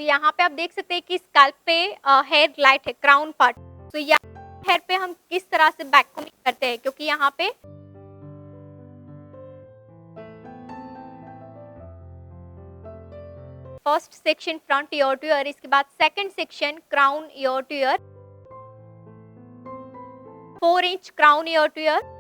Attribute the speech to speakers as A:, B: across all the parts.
A: यहाँ पे आप देख सकते हैं कि स्कैल्प पे हेयर लाइट है, क्राउन पार्ट। तो यहाँ हेयर पे हम किस तरह से बैक कोमिंग करते हैं, क्योंकि यहाँ पे first section front year two year, इसके बाद second section crown year two year, 4 inch crown year two year,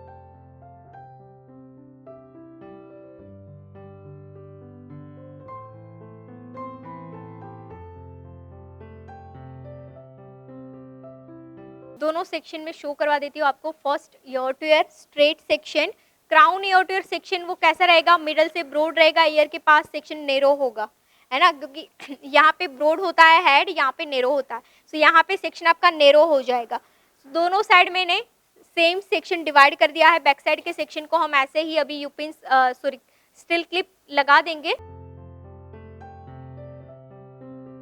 A: दोनों सेक्शन में शो करवा देती हूँ आपको। First year two year straight section, crown year two year section वो कैसा रहेगा, मिडल से ब्रॉड रहेगा, ईयर के पास सेक्शन नेरो होगा, है ना, क्योंकि यहाँ पे ब्रॉड होता है हेड, यहाँ पे नेरो होता है। तो यहाँ पे सेक्शन आपका नेरो हो जाएगा। दोनों साइड मैंने सेम सेक्शन डिवाइड कर दिया है। बैक साइड के सेक्शन को हम ऐसे ही अभी यूपिन सॉरी स्टिल क्लिप लगा देंगे।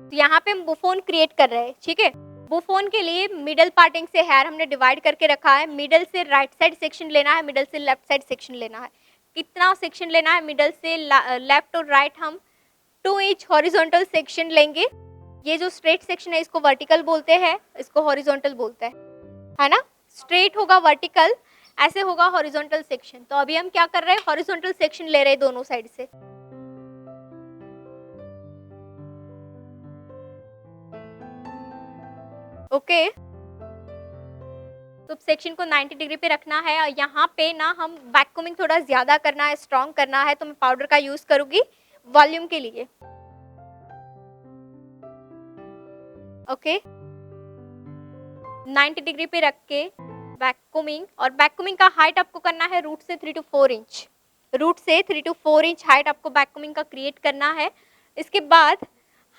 A: तो यहाँ पे हम बुफोन क्रिएट कर रहे हैं, ठीक है। बुफोन के लिए मिडल पार्टिंग से हेयर हमने डिवाइड करके रखा है। मिडल से राइट साइड सेक्शन लेना है, मिडल से लेफ्ट साइड सेक्शन लेना है। कितना सेक्शन लेना है, मिडल से लेफ्ट और राइट हम 2 इंच हॉरिजॉन्टल सेक्शन लेंगे। ये जो स्ट्रेट सेक्शन है इसको वर्टिकल बोलते हैं, इसको हॉरिजॉन्टल बोलते हैं, है ना। स्ट्रेट होगा वर्टिकल, ऐसे होगा हॉरिजॉन्टल सेक्शन। तो अभी हम क्या कर रहे हैं, हॉरिजॉन्टल सेक्शन ले रहे हैं दोनों साइड से। ओके तो सेक्शन को 90 डिग्री पे रखना है। और यहाँ पे ना हम बैक कोमिंग थोड़ा ज्यादा करना है, स्ट्रॉन्ग करना है, तो मैं पाउडर का यूज करूंगी वॉल्यूम के लिए। ओके 90 डिग्री पे रख के बैक कोमिंग, और बैक कोमिंग का हाइट आपको करना है रूट से 3 to 4 इंच। रूट से 3 to 4 इंच हाइट आपको बैक कोमिंग का क्रिएट करना है। इसके बाद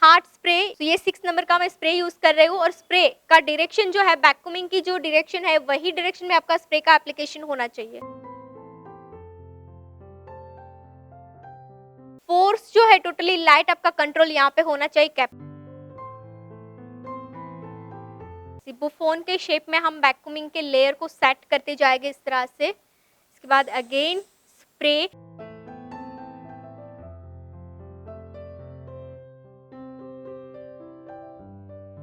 A: हार्ड स्प्रे, तो ये 6 नंबर का मैं स्प्रे यूज कर रही हूँ, और स्प्रे का डायरेक्शन जो है, बैक कोमिंग की जो डायरेक्शन है वही डायरेक्शन में आपका स्प्रे का एप्लीकेशन होना चाहिए। फोर्स जो है टोटली लाइट आपका कंट्रोल यहाँ पे होना चाहिए। कैप बुफोन के शेप में हम बैक कोमिंग के लेयर को सेट करते जाएंगे इस तरह से। इसके बाद अगेन स्प्रे,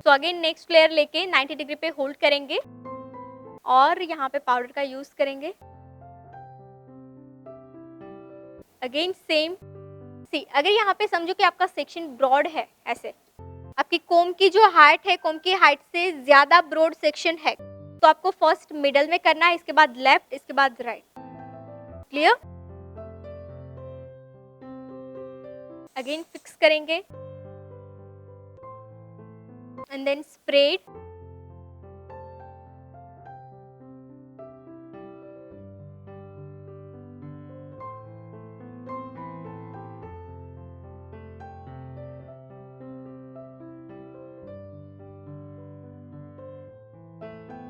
A: तो अगेन नेक्स्ट लेयर लेके 90 डिग्री पे होल्ड करेंगे और यहाँ पे पाउडर का यूज करेंगे। अगेन सेम सी, अगर यहाँ पे समझो कि आपका सेक्शन ब्रॉड है, ऐसे आपकी कोम की जो हाइट है, कोम की हाइट से ज्यादा ब्रॉड सेक्शन है, तो आपको फर्स्ट मिडल में करना है, इसके बाद लेफ्ट, इसके बाद राइट। क्लियर? अगेन फिक्स करेंगे एंड देन स्प्रेड।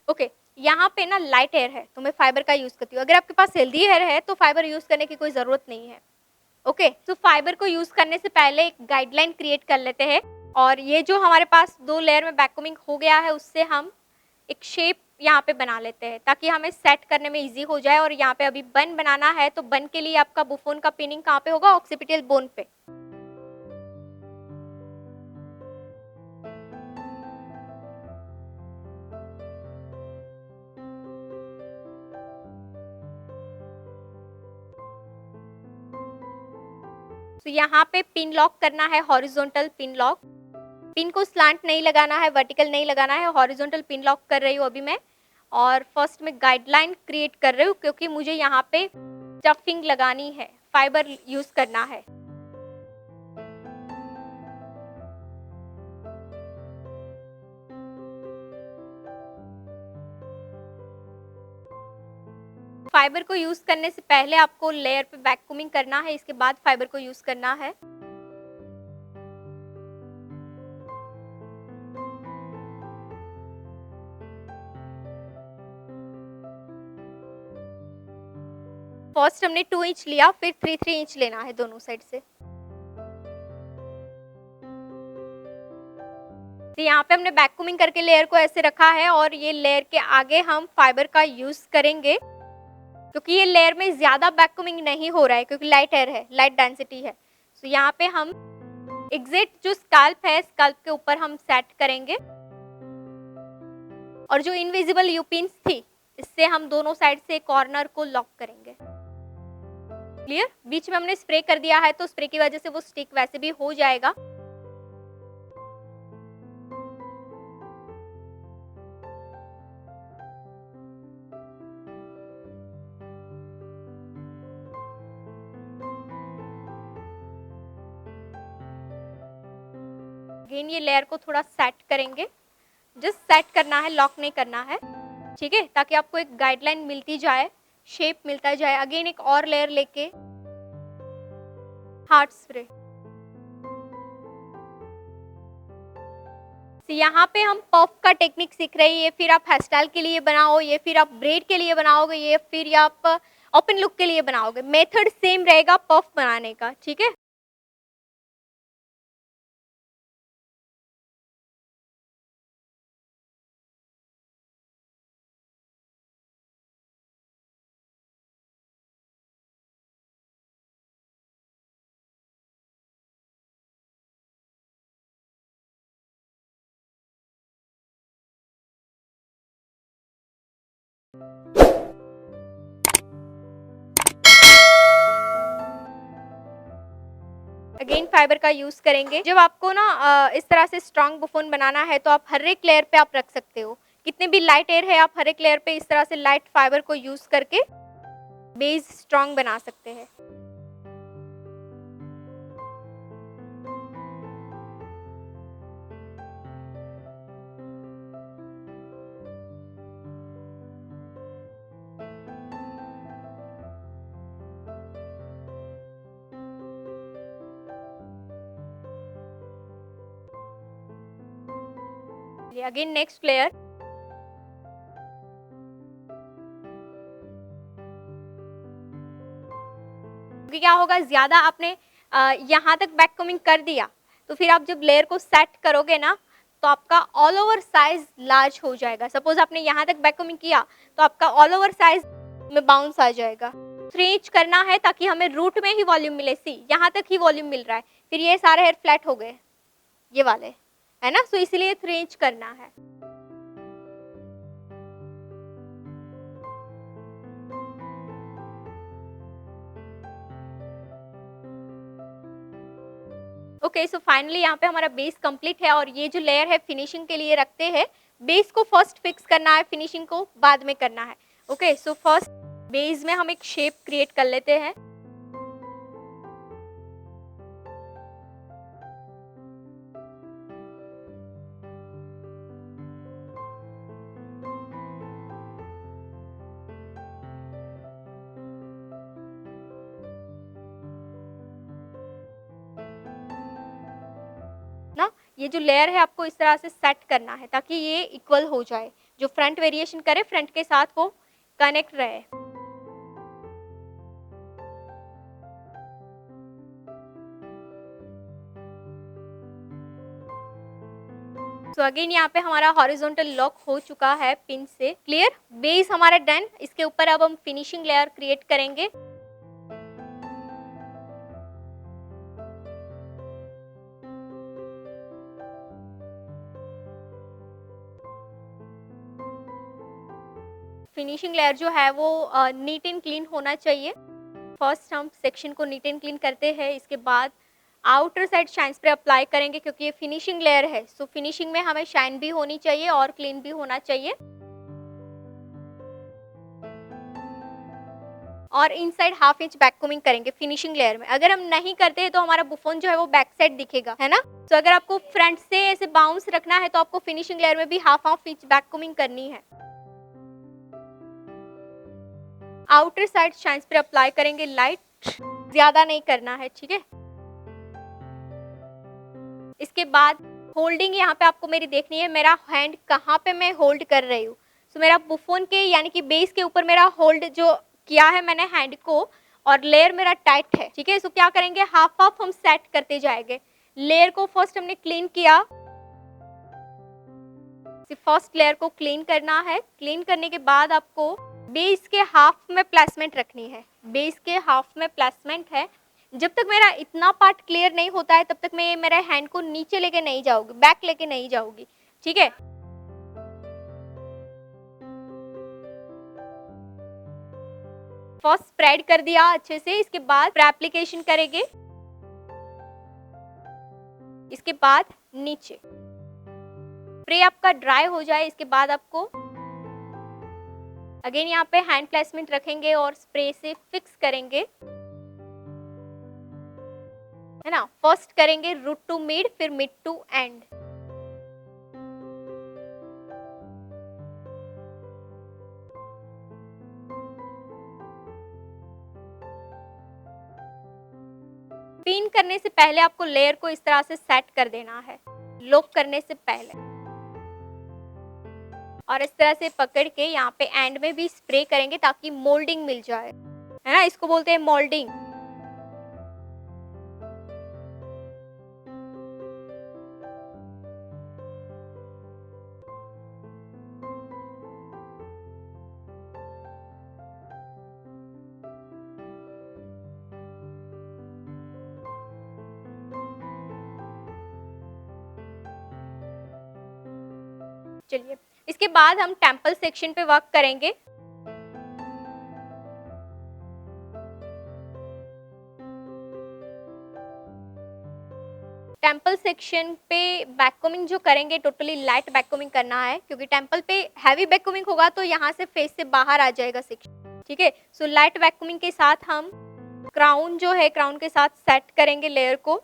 A: ओके यहाँ पे ना लाइट हेयर है तो मैं फाइबर का यूज करती हूँ। अगर आपके पास हेल्दी हेयर है तो फाइबर यूज करने की कोई जरूरत नहीं है। ओके तो फाइबर को यूज करने से पहले एक गाइडलाइन क्रिएट कर लेते हैं, और ये जो हमारे पास 2 लेयर में बैक कोमिंग हो गया है उससे हम एक शेप यहाँ पे बना लेते हैं ताकि हमें सेट करने में इजी हो जाए। और यहाँ पे अभी बन बनाना है, तो बन के लिए आपका बुफोन का पिनिंग कहाँ पे होगा, ऑक्सीपिटल बोन पे। तो यहाँ पे पिन लॉक करना है, हॉरिजॉन्टल पिन लॉक। पिन को स्लांट नहीं लगाना है, वर्टिकल नहीं लगाना है, हॉरिजॉन्टल पिन लॉक कर रही हूँ अभी मैं। और फर्स्ट में गाइडलाइन क्रिएट कर रही हूँ क्योंकि मुझे यहाँ पे स्टफिंग लगानी है, फाइबर यूज करना है। फाइबर को यूज करने से पहले आपको लेयर पे बैक कोमिंग करना है, इसके बाद फाइबर को यूज करना है। फर्स्ट हमने 2 इंच लिया, फिर 3 इंच लेना है दोनों साइड से। तो यहाँ पे हमने बैक कोमिंग करके लेयर को ऐसे रखा है, और ये लेयर के आगे हम फाइबर का यूज करेंगे क्योंकि ये लेयर में ज्यादा बैक कोमिंग नहीं हो रहा है क्योंकि लाइट एयर है, लाइट डेंसिटी है। तो यहाँ पे हम एग्जैक्ट जो स्कैल्प है, स्कैल्प के ऊपर हम सेट करेंगे। और जो इनविजिबल यूपिन्स थी, इससे हम दोनों साइड से कॉर्नर को लॉक करेंगे। क्लियर? बीच में हमने स्प्रे कर दिया है, तो स्प्रे की वजह से वो स्टिक वैसे भी हो जाएगा। अगेन ये लेयर को थोड़ा सेट करेंगे, जस्ट सेट करना है, लॉक नहीं करना है, ठीक है, ताकि आपको एक गाइडलाइन मिलती जाए, शेप मिलता जाए। अगेन एक और लेयर लेके हार्ट स्प्रे। यहाँ पे हम पफ का टेक्निक सीख रहे हैं, ये फिर आप हेयर स्टाइल के लिए बनाओ, ये फिर आप ब्रेड के लिए बनाओगे, ये फिर आप ओपन लुक के लिए बनाओगे, मेथड सेम रहेगा पफ बनाने का, ठीक है। अगेन फाइबर का यूज करेंगे। जब आपको ना इस तरह से स्ट्रॉन्ग बुफोन बनाना है, तो आप हर एक लेयर पे आप रख सकते हो, कितने भी लाइट एयर है, आप हर एक लेयर पे इस तरह से लाइट फाइबर को यूज करके बेस स्ट्रॉन्ग बना सकते हैं। Again next layer. क्योंकि क्या होगा, ज्यादा आपने यहाँ तक बैक कमिंग कर दिया, तो फिर आप जब लेयर को सेट करोगे ना, तो आपका ऑल ओवर साइज लार्ज हो जाएगा। सपोज आपने यहाँ तक बैक कमिंग किया, तो आपका ऑल ओवर साइज में बाउंस आ जाएगा। 3 इंच करना है ताकि हमें रूट में ही वॉल्यूम मिले। सी यहाँ तक ही वॉल्यूम मिल रहा है, फिर ये सारे हेयर फ्लैट हो गए, ये वाले, है ना, सो इसलिए 3 इंच करना है। ओके, सो फाइनली यहाँ पे हमारा बेस कंप्लीट है, और ये जो लेयर है फिनिशिंग के लिए रखते हैं। बेस को फर्स्ट फिक्स करना है, फिनिशिंग को बाद में करना है। ओके, सो फर्स्ट बेस में हम एक शेप क्रिएट कर लेते हैं। ना ये जो लेयर है आपको इस तरह से सेट करना है, ताकि ये इक्वल हो जाए, जो फ्रंट वेरिएशन करे फ्रंट के साथ वो कनेक्ट रहे। तो अगेन यहाँ पे हमारा हॉरिजॉन्टल लॉक हो चुका है पिन से। क्लियर? बेस हमारा डन। इसके ऊपर अब हम फिनिशिंग लेयर क्रिएट करेंगे। फिनिशिंग लेयर जो है वो नीट एंड क्लीन होना चाहिए। फर्स्ट हम सेक्शन को नीट एंड क्लीन करते हैं, इसके बाद outer side shine spray apply करेंगे, क्योंकि ये फिनिशिंग लेयर है। सो फिनिशिंग में हमें शाइन भी होनी चाहिए और क्लीन भी होना चाहिए। और inside half inch back combing करेंगे फिनिशिंग लेयर में। अगर हम नहीं करते हैं तो हमारा बुफोन जो है वो बैक साइड दिखेगा, है ना। तो अगर आपको फ्रंट से ऐसे बाउंस रखना है तो आपको फिनिशिंग लेयर में भी हाफ इंच बैक कोमिंग करनी है। Outer side shine spray apply करेंगे, लाइट, ज्यादा नहीं करना है, ठीक है। इसके बाद होल्डिंग यहाँ पे आपको मेरी देखनी है, मेरा हैंड कहाँ पे मैं होल्ड कर रही हूँ। सो मेरा बुफोन के यानी कि बेस के ऊपर मेरा होल्ड जो किया है मैंने हैंड को, और लेयर मेरा टाइट है, ठीक है। सो क्या करेंगे, हाफ हम सेट करते जाएंगे। लेयर को फर्स्ट हमने क्लीन किया, फर्स्ट लेयर को क्लीन करना है। क्लीन करने के बाद आपको बेस के हाफ में प्लेसमेंट रखनी है। बेस के हाफ में प्लेसमेंट है, जब तक मेरा इतना पार्ट क्लियर नहीं होता है तब तक मैं मेरे हैंड को नीचे लेके नहीं जाऊंगी, बैक लेके नहीं जाऊंगी, ठीक है। फर्स्ट स्प्रेड कर दिया अच्छे से, इसके बाद एप्लीकेशन करेंगे, इसके बाद नीचे स्प्रे आपका ड्राई हो जाए, इसके बाद आपको अगेन यहाँ पे हैंड प्लेसमेंट रखेंगे और स्प्रे से फिक्स करेंगे, है ना। फर्स्ट करेंगे रूट टू मिड, फिर मिड टू एंड। पिन करने से पहले आपको लेयर को इस तरह से सेट कर देना है, लॉक करने से पहले, और इस तरह से पकड़ के यहाँ पे एंड में भी स्प्रे करेंगे ताकि मोल्डिंग मिल जाए, है ना। इसको बोलते हैं मोल्डिंग। चलिए, इसके बाद हम टेम्पल सेक्शन पे वर्क करेंगे। टेम्पल सेक्शन पे बैककोमिंग जो करेंगे, टोटली लाइट बैककोमिंग करना है, क्योंकि टेम्पल पे हैवी बैककोमिंग होगा तो यहाँ से फेस से बाहर आ जाएगा सेक्शन, ठीक है। सो लाइट बैककोमिंग के साथ हम क्राउन जो है, क्राउन के साथ सेट करेंगे लेयर को।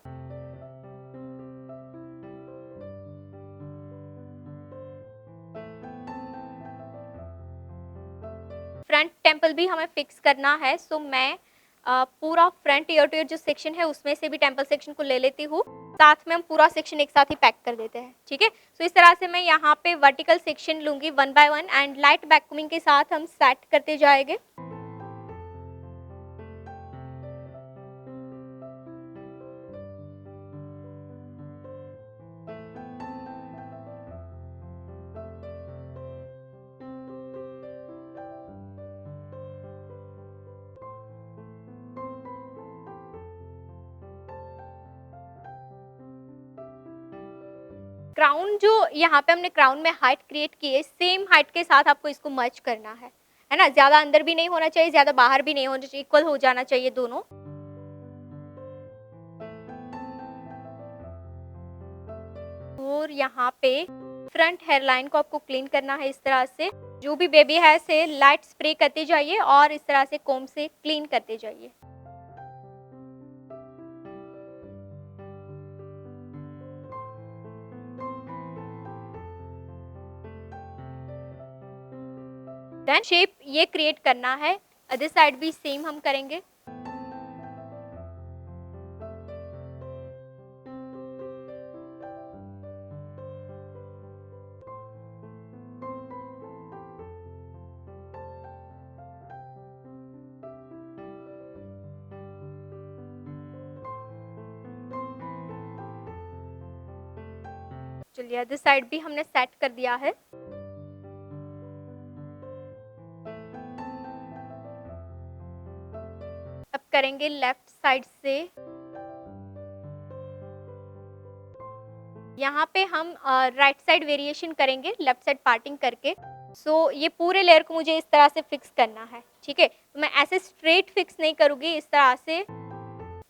A: फ्रंट टेम्पल भी हमें फिक्स करना है, सो मैं पूरा फ्रंट ईयर टू ईयर जो सेक्शन है उसमें से भी टेम्पल सेक्शन को ले लेती हूँ, साथ में हम पूरा सेक्शन एक साथ ही पैक कर देते हैं, ठीक है। सो इस तरह से मैं यहाँ पे वर्टिकल सेक्शन लूंगी 1 बाय 1 एंड लाइट बैककोमिंग के साथ हम सेट करते जाएंगे। क्राउन जो यहाँ पे हमने क्राउन में हाइट क्रिएट की है, सेम हाइट के साथ आपको इसको मर्ज करना है ना। ज्यादा अंदर भी नहीं होना चाहिए, ज्यादा बाहर भी नहीं होना चाहिए, इक्वल हो जाना चाहिए दोनों। और यहाँ पे फ्रंट हेयर लाइन को आपको क्लीन करना है इस तरह से, जो भी बेबी हेयर से लाइट स्प्रे करते जाइए और इस तरह से कोम से क्लीन करते जाइए। देन शेप ये क्रिएट करना है, अदर साइड भी सेम हम करेंगे। चलिए, अदर साइड भी हमने सेट कर दिया है। अब करेंगे लेफ्ट साइड से, यहाँ पे हम राइट साइड वेरिएशन करेंगे लेफ्ट साइड पार्टिंग करके। सो ये पूरे लेयर को मुझे इस तरह से फिक्स करना है, ठीक है। तो मैं ऐसे स्ट्रेट फिक्स नहीं करूँगी, इस तरह से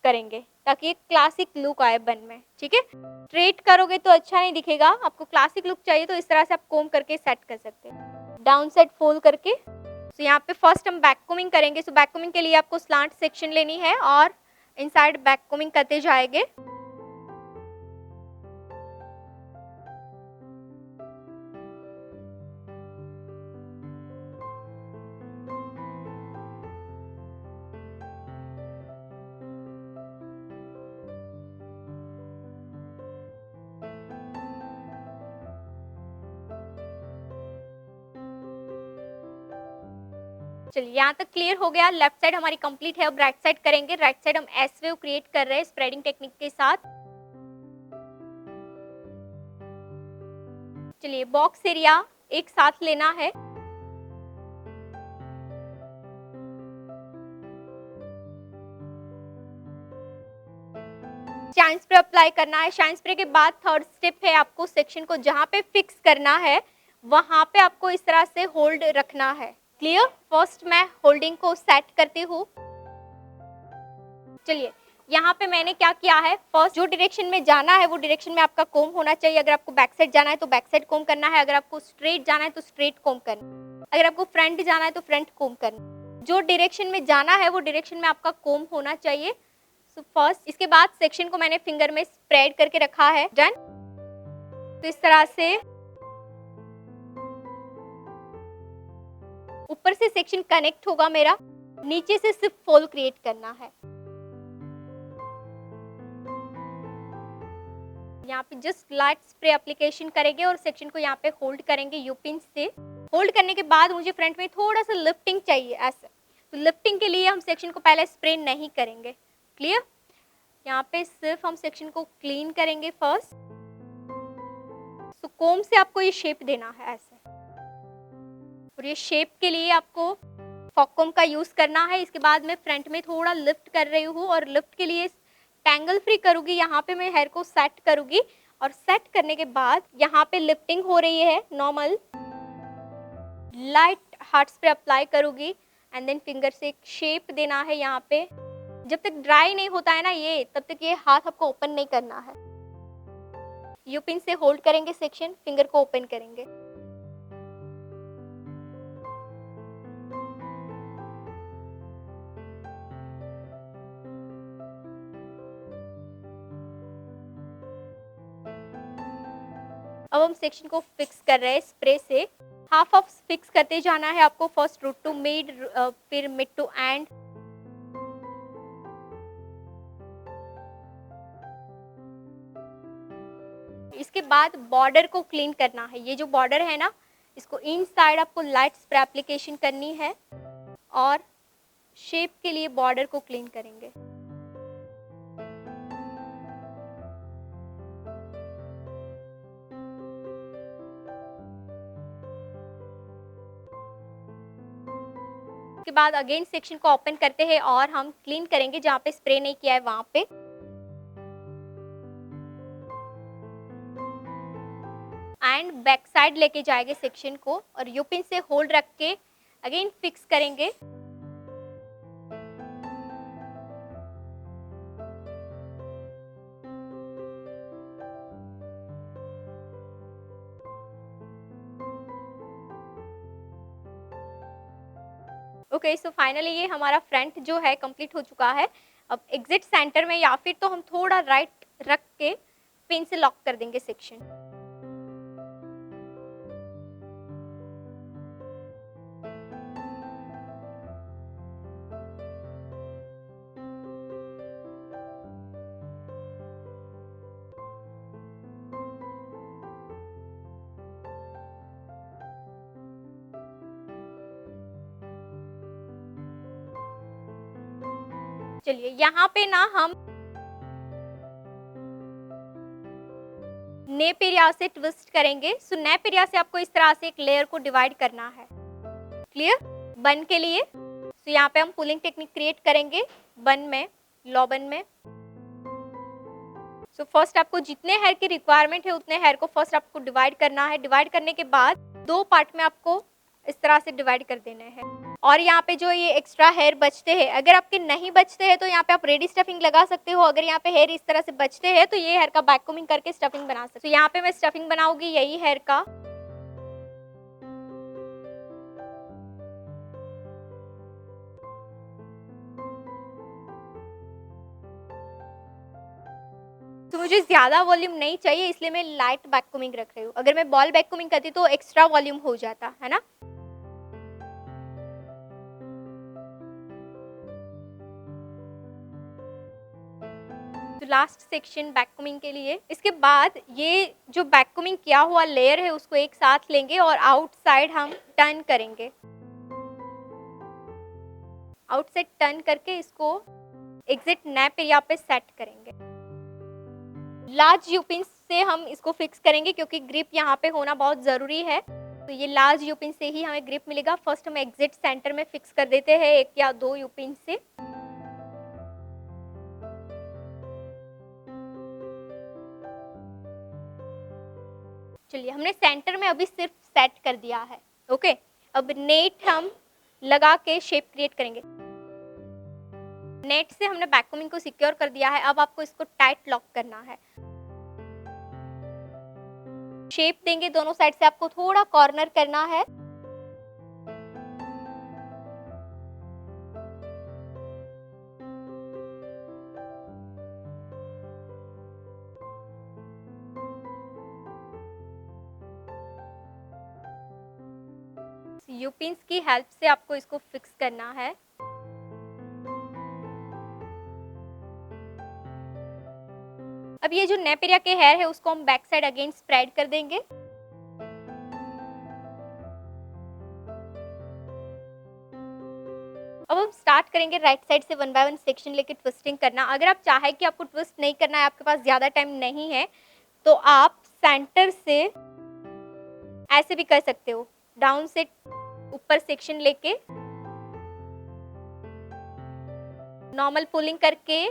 A: करेंगे ताकि एक क्लासिक लुक आए बन में, ठीक है। स्ट्रेट करोगे तो अच्छा नहीं दिखेगा, आपको क्लासिक लुक चाहिए तो इस तरह से आप कोम करके सेट कर सकते हैं, डाउन साइड फोल्ड करके। तो यहाँ पे फर्स्ट हम बैक कोमिंग करेंगे। सो बैक कोमिंग के लिए आपको स्लांट सेक्शन लेनी है और इनसाइड बैक कोमिंग करते जाएंगे। चलिए, यहाँ तक क्लियर हो गया। लेफ्ट साइड हमारी कंप्लीट है, अब राइट साइड करेंगे। राइट साइड हम एस वेव क्रिएट कर रहे हैं स्प्रेडिंग टेक्निक के साथ। चलिए, बॉक्स एरिया एक साथ लेना है। अप्लाई करना है। शाइन स्प्रे के बाद थर्ड स्टेप है आपको सेक्शन को जहाँ पे फिक्स करना है वहाँ पे आपको इस तरह से होल्ड रखना है। क्लियर? फर्स्ट मैं होल्डिंग को सेट करती हूँ। चलिए यहाँ पे मैंने क्या किया है, फर्स्ट जो डायरेक्शन में जाना है वो डायरेक्शन में आपका कोम होना चाहिए। अगर आपको बैक साइड जाना है तो बैक साइड कोम करना है, अगर आपको स्ट्रेट जाना है तो स्ट्रेट कोम करना है, अगर आपको फ्रंट जाना है तो फ्रंट कोम करना है। जो डायरेक्शन में जाना है वो डायरेक्शन में आपका कोम होना चाहिए। सो फर्स्ट इसके बाद सेक्शन को मैंने फिंगर में स्प्रेड करके रखा है। डन। तो इस तरह से ऊपर से सेक्शन कनेक्ट होगा मेरा, नीचे से सिर्फ फोल्ड क्रिएट करना है। यहाँ पे जस्ट लाइट स्प्रे एप्लीकेशन करेंगे और सेक्शन को यहाँ पे होल्ड करेंगे यू पिन से। होल्ड करने के बाद मुझे फ्रंट में थोड़ा सा लिफ्टिंग चाहिए ऐसे, तो लिफ्टिंग के लिए हम सेक्शन को पहले स्प्रे नहीं करेंगे। क्लियर? यहाँ पे सिर्फ हम सेक्शन को क्लीन करेंगे फर्स्ट। तो कोम से आपको ये शेप देना है ऐसे, और ये शेप के लिए आपको फॉक कोम का यूज करना है। इसके बाद मैं फ्रंट में थोड़ा लिफ्ट कर रही हूँ और लिफ्ट के लिए टैंगल फ्री करूंगी। यहाँ पे मैं हेयर को सेट करूंगी और सेट करने के बाद यहाँ पे लिफ्टिंग हो रही है normal, light hard spray apply करूंगी एंड देन फिंगर से एक शेप देना है यहाँ पे। जब तक ड्राई नहीं होता है ना ये, तब तक ये हाथ आपको ओपन नहीं करना है। यू पिन से होल्ड करेंगे सेक्शन, फिंगर को ओपन करेंगे। अब हम सेक्शन को फिक्स कर रहे हैं स्प्रे से। हाफ ऑफ फिक्स करते जाना है आपको, फर्स्ट रूट टू मिड, फिर मिड टू एंड। इसके बाद बॉर्डर को क्लीन करना है। ये जो बॉर्डर है ना, इसको इन साइड आपको लाइट स्प्रे एप्लीकेशन करनी है और शेप के लिए बॉर्डर को क्लीन करेंगे। उसके बाद अगेन सेक्शन को ओपन करते हैं और हम क्लीन करेंगे जहाँ पे स्प्रे नहीं किया है वहाँ पे। एंड बैक साइड लेके जाएंगे सेक्शन को और यू पिन से होल्ड रख के अगेन फिक्स करेंगे। ओके, सो फाइनली ये हमारा फ्रंट जो है कंप्लीट हो चुका है। अब एग्जिट सेंटर में या फिर तो हम थोड़ा राइट रख के पिन से लॉक कर देंगे सेक्शन। चलिए यहाँ पे ना हम नेप एरिया से ट्विस्ट करेंगे। सो नेप एरिया से आपको इस तरह से एक लेयर को डिवाइड करना है। क्लियर? बन के लिए तो यहाँ पे हम पुलिंग टेक्निक क्रिएट करेंगे बन में, लॉ बन में। सो फर्स्ट आपको जितने हेयर की रिक्वायरमेंट है उतने हेयर को फर्स्ट आपको डिवाइड करना है। डिवाइड करने के बाद दो पार्ट में आपको इस तरह से डिवाइड कर देने हैं। और यहाँ पे जो ये एक्स्ट्रा हेयर बचते हैं, अगर आपके नहीं बचते हैं तो यहाँ पे आप रेडी स्टफिंग लगा सकते हो। अगर यहाँ पे हेयर इस तरह से बचते हैं तो ये हेयर का बैक कोमिंग करके स्टफिंग बना सकते हो। यहाँ पे मैं स्टफिंग बनाऊंगी यही हेयर का। तो मुझे ज्यादा वॉल्यूम नहीं चाहिए, इसलिए मैं लाइट बैक कोमिंग रख रही हूँ। अगर मैं बॉल बैक कोमिंग करती तो एक्स्ट्रा वॉल्यूम हो जाता है ना। तो लास्ट सेक्शन बैक कोमिंग के लिए। इसके बाद ये जो बैक कोमिंग किया हुआ लेयर है उसको एक साथ लेंगे और आउटसाइड हम टर्न करेंगे। आउटसाइड टर्न करके इसको एग्जिट नैप एरिया पे सेट करेंगे। लार्ज यूपिन से हम इसको फिक्स करेंगे क्योंकि ग्रिप यहाँ पे होना बहुत ज़रूरी है। तो ये लार्ज यूपिन से ही हमें ग्रिप मिलेगा। फर्स्ट हम एग्जिट सेंटर में फिक्स कर देते हैं एक या दो यूपिन से। चलिए हमने सेंटर में अभी सिर्फ सेट कर दिया है। ओके, अब नेट हम लगा के शेप क्रिएट करेंगे। नेट से हमने बैककमिंग को सिक्योर कर दिया है। अब आपको इसको टाइट लॉक करना है। शेप देंगे, दोनों साइड से आपको थोड़ा कॉर्नर करना है। यूपिन्स की हेल्प से आपको इसको फिक्स करना है। अब ये जो नेप एरिया के हेयर है उसको हम बैक साइड अगेन स्प्रेड कर देंगे। अब हम स्टार्ट करेंगे राइट साइड से 1 बाय 1 सेक्शन लेके ट्विस्टिंग करना। अगर आप चाहे कि आपको ट्विस्ट नहीं करना है, आपके पास ज़्यादा टाइम नहीं है, तो आप सेंटर से ऐसे भी कर सकते हो, डाउन से ऊपर सेक्शन लेके नॉर्मल पुलिंग करके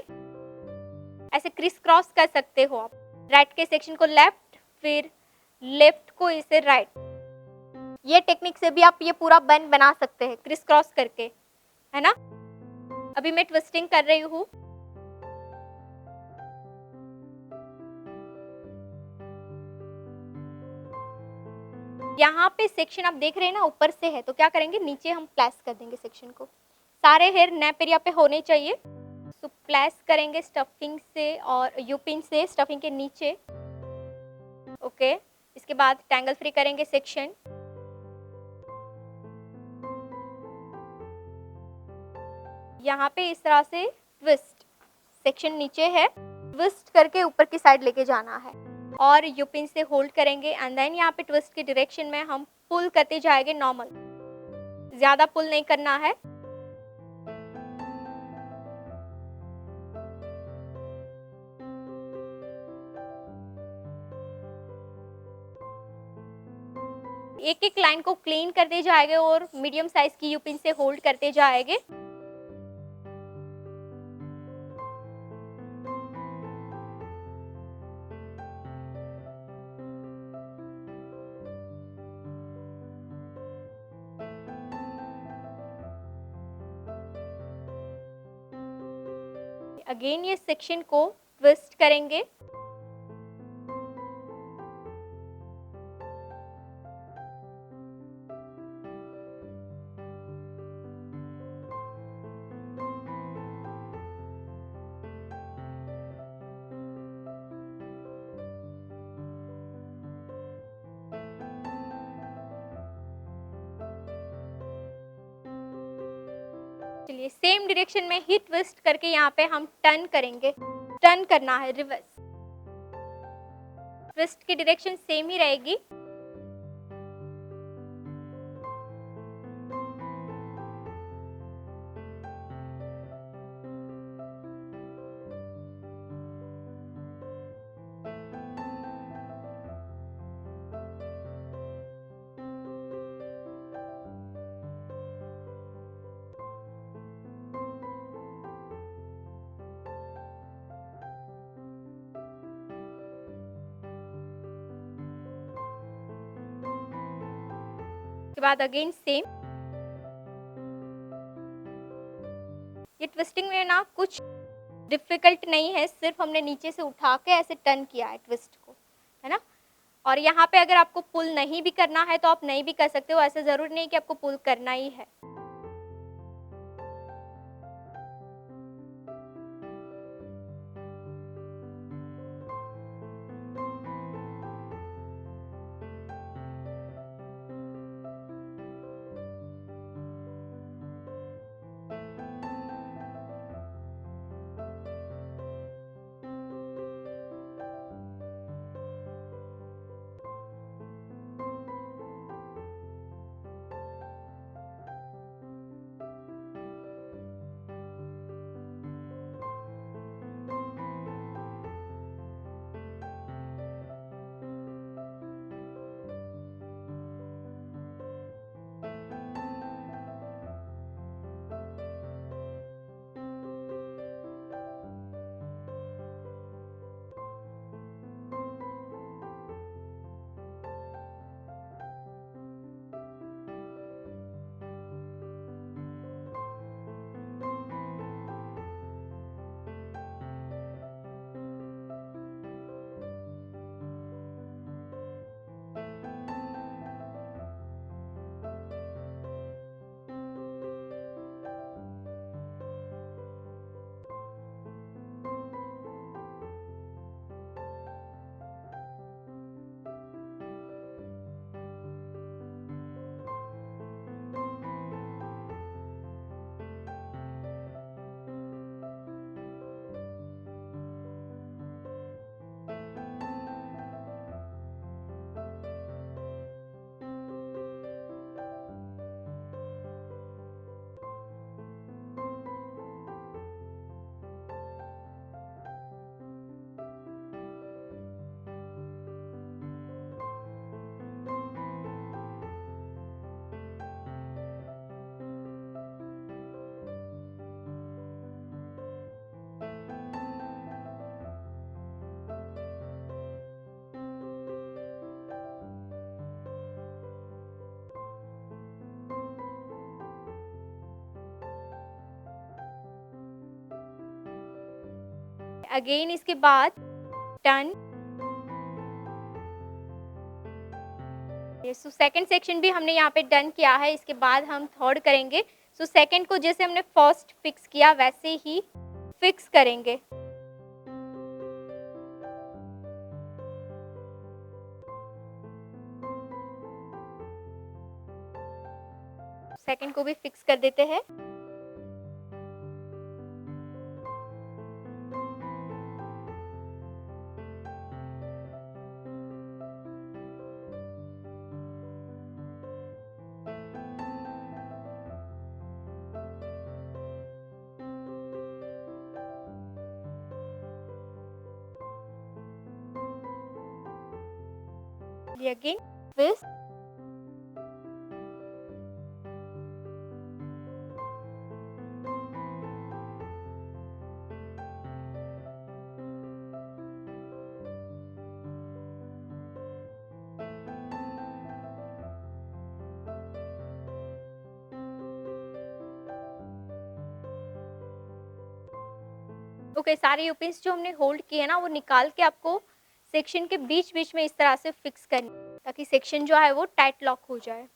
A: ऐसे क्रिस क्रॉस कर सकते हो आप। राइट के सेक्शन को लेफ्ट, फिर लेफ्ट को इसे राइट। ये टेक्निक से भी आप ये पूरा बन बना सकते हैं क्रिस क्रॉस करके, है ना। अभी मैं ट्विस्टिंग कर रही हूँ। यहाँ पे सेक्शन आप देख रहे हैं ना ऊपर से है, तो क्या करेंगे, नीचे हम प्लेस कर देंगे सेक्शन को। सारे हेयर नेप एरिया पे होने चाहिए। तो प्लेस करेंगे स्टफिंग से और यूपिन से स्टफिंग के नीचे। ओके, इसके बाद टैंगल फ्री करेंगे सेक्शन। यहाँ पे इस तरह से ट्विस्ट, सेक्शन नीचे है, ट्विस्ट करके ऊपर की साइड लेके जाना है और यूपिन से होल्ड करेंगे एंड देन यहाँ पे ट्विस्ट की डायरेक्शन में हम पुल करते जाएंगे। नॉर्मल, ज्यादा पुल नहीं करना है। एक एक लाइन को क्लीन करते जाएंगे और मीडियम साइज की यूपिन से होल्ड करते जाएंगे। अगेन ये सेक्शन को ट्विस्ट करेंगे। चलिए सेम डायरेक्शन में ही ट्विस्ट करके यहाँ पे हम टर्न करेंगे। टर्न करना है रिवर्स। ट्विस्ट की डायरेक्शन सेम ही रहेगी। के बाद अगेन सेम। ये ट्विस्टिंग में ना कुछ डिफिकल्ट नहीं है, सिर्फ हमने नीचे से उठा के ऐसे टर्न किया है ट्विस्ट को, है ना। और यहाँ पे अगर आपको पुल नहीं भी करना है तो आप नहीं भी कर सकते हो, ऐसा जरूरी नहीं कि आपको पुल करना ही है। अगेन इसके बाद डन। सो सेकंड सेक्शन भी हमने यहाँ पे डन किया है। इसके बाद हम थर्ड करेंगे। सो सेकंड को जैसे हमने फर्स्ट फिक्स किया वैसे ही फिक्स करेंगे। सेकंड को भी फिक्स कर देते हैं। Again twist. ओके, सारे यूपिन्स जो हमने होल्ड किए ना वो निकाल के आपको सेक्शन के बीच बीच में इस तरह से फिक्स करनी है, ताकि सेक्शन जो है वो टाइट लॉक हो जाए।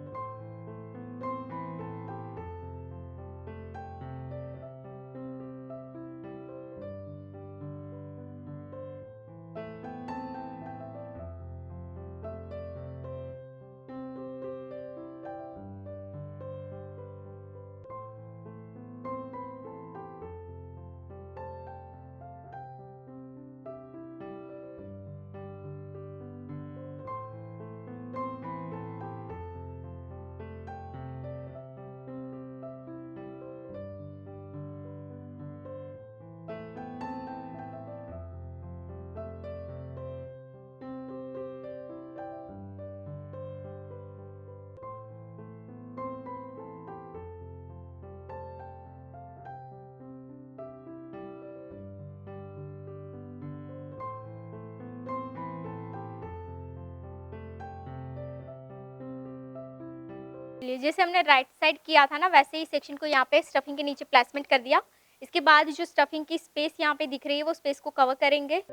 A: लिए जैसे हमने राइट साइड किया था ना वैसे ही सेक्शन को यहाँ पे स्टफिंग के नीचे प्लेसमेंट कर दिया। इसके बाद जो स्टफिंग की स्पेस यहाँ पे दिख रही है वो स्पेस को कवर करेंगे।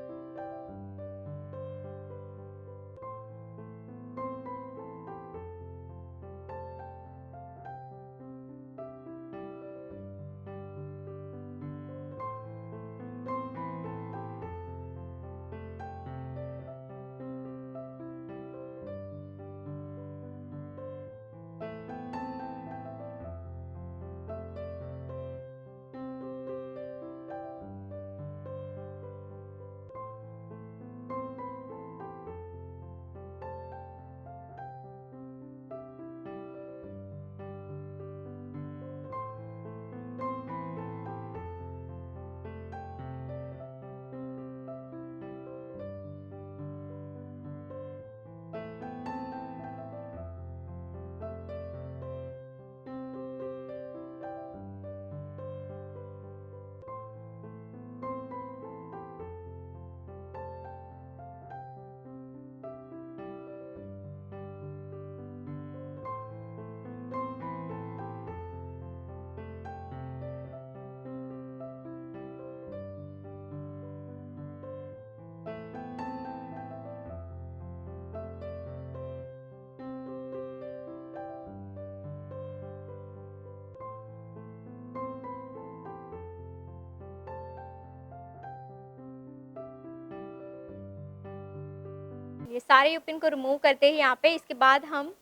A: ये सारे यूपिन को रिमूव करते हैं यहाँ पे। इसके बाद हम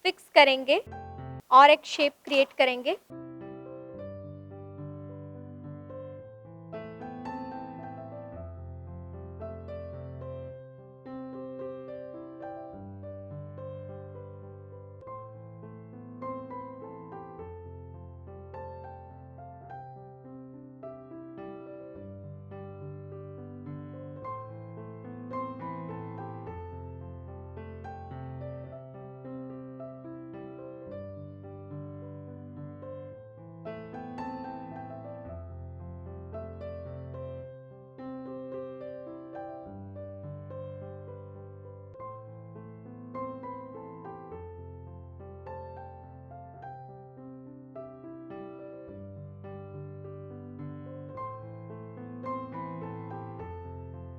A: फिक्स करेंगे और एक शेप क्रिएट करेंगे।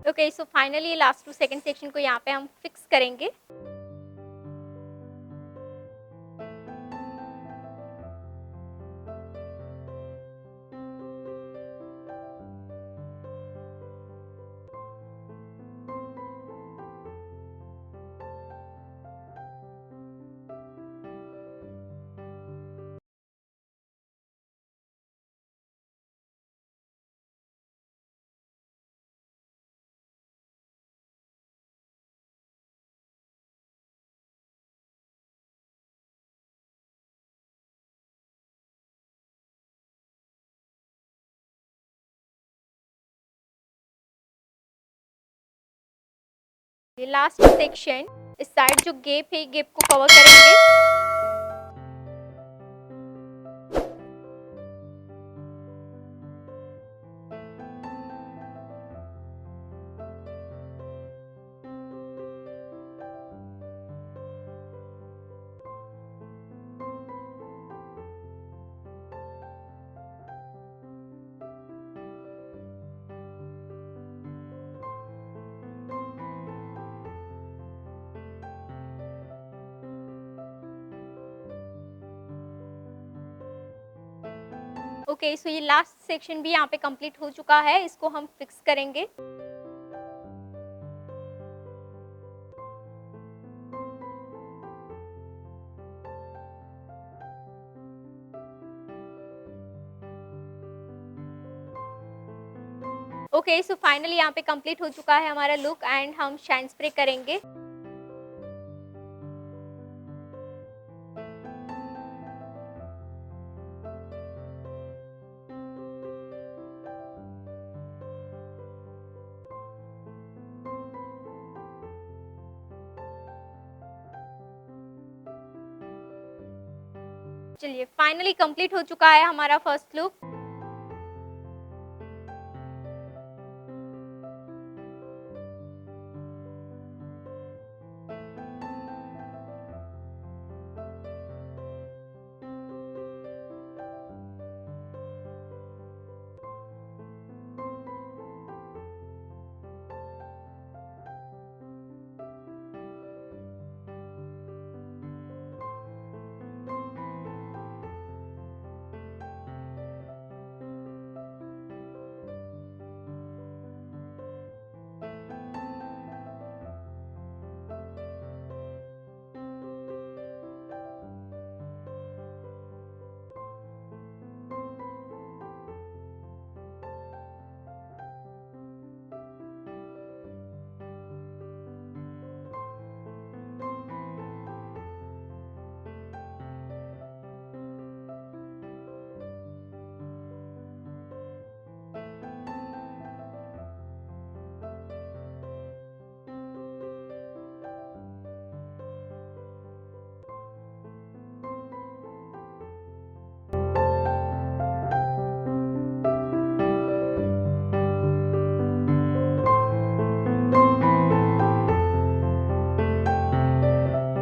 A: Okay, so finally last to second section को यहाँ पे हम फिक्स करेंगे। ये लास्ट सेक्शन, इस साइड जो गैप है, गैप को कवर करेंगे। ओके, सो ये लास्ट सेक्शन भी यहाँ पे कंप्लीट हो चुका है, इसको हम फिक्स करेंगे। ओके, सो फाइनली यहाँ पे कंप्लीट हो चुका है हमारा लुक एंड हम शाइन स्प्रे करेंगे। चलिए, फाइनली कंप्लीट हो चुका है हमारा फर्स्ट लुक।